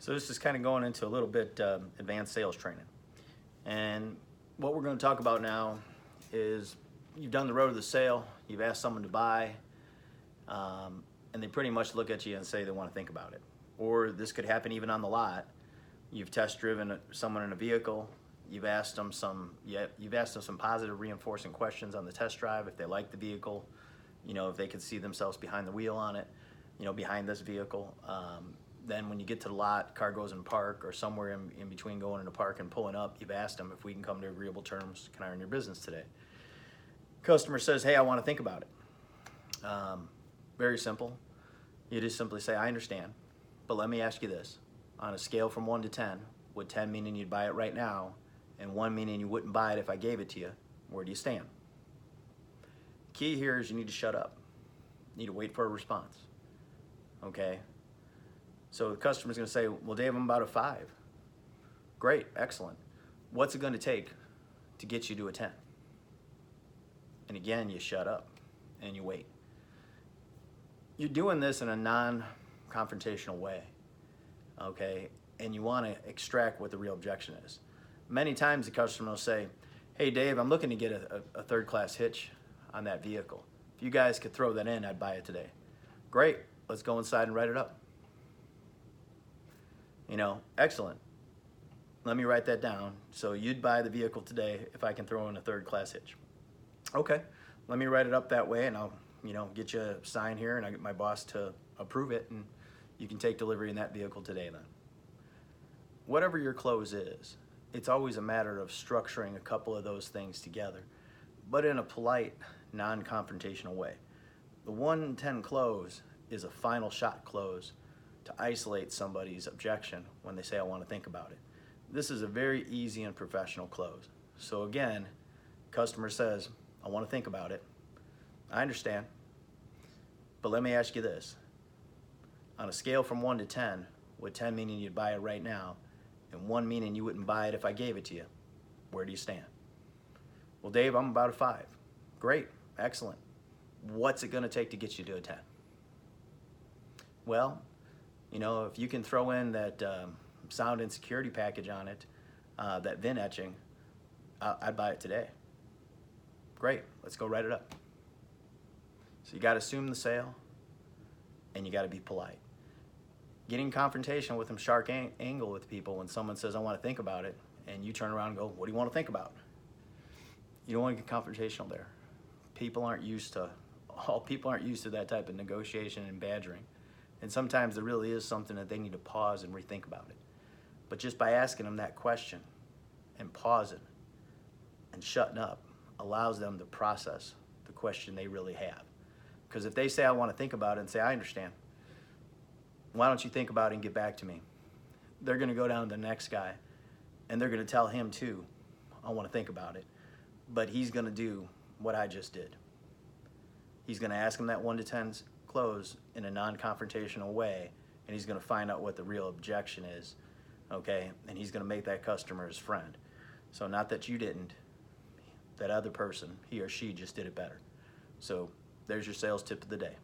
So this is kind of going into a little bit advanced sales training. And what we're going to talk about now is you've done the road to the sale, you've asked someone to buy, and they pretty much look at you and say they want to think about it. Or this could happen even on the lot. You've test driven someone in a vehicle, you've asked them some positive reinforcing questions on the test drive, if they like the vehicle, if they could see themselves behind the wheel on it, behind this vehicle. Then when you get to the lot, car goes in park or somewhere in between going into park and pulling up, you've asked them if we can come to agreeable terms, can I earn your business today? Customer says, hey, I want to think about it. Very simple. You just simply say, I understand, but let me ask you this. On a scale from 1 to 10, with 10 meaning you'd buy it right now, and 1 meaning you wouldn't buy it if I gave it to you, where do you stand? Key here is you need to shut up. You need to wait for a response, okay? So the customer's gonna say, well, Dave, I'm about a 5. Great, excellent. What's it gonna take to get you to a 10? And again, you shut up and you wait. You're doing this in a non-confrontational way, okay? And you wanna extract what the real objection is. Many times the customer will say, hey Dave, I'm looking to get a third-class hitch on that vehicle. If you guys could throw that in, I'd buy it today. Great, let's go inside and write it up. Excellent. Let me write that down. So you'd buy the vehicle today if I can throw in a third-class hitch. Okay, let me write it up that way, and I'll get you a sign here, and I'll get my boss to approve it, and you can take delivery in that vehicle today then. Whatever your close is, it's always a matter of structuring a couple of those things together, but in a polite, non-confrontational way. The 1 in 10 close is a final shot close to isolate somebody's objection when they say, I want to think about it. This is a very easy and professional close. So again, customer says, I want to think about it. I understand, but let me ask you this. On a scale from 1 to 10, with 10 meaning you'd buy it right now, and 1 meaning you wouldn't buy it if I gave it to you, where do you stand? Well, Dave, I'm about a 5. Great, excellent. What's it gonna take to get you to a 10? Well, if you can throw in that sound and security package on it, that VIN etching, I'd buy it today. Great, let's go write it up. So you gotta assume the sale, and you gotta be polite. Getting confrontational with them, shark angle with people when someone says, I wanna think about it, and you turn around and go, what do you wanna think about? You don't wanna get confrontational there. People aren't used to that type of negotiation and badgering. And sometimes there really is something that they need to pause and rethink about it. But just by asking them that question and pausing and shutting up allows them to process the question they really have. Because if they say, I want to think about it, and say, I understand, why don't you think about it and get back to me? They're going to go down to the next guy, and they're going to tell him too, I want to think about it. But he's going to do what I just did. He's going to ask him that 1 to 10 close in a non-confrontational way, and he's going to find out what the real objection is, okay? And he's going to make that customer his friend. So not that you didn't, that other person, he or she just did it better. So there's your sales tip of the day.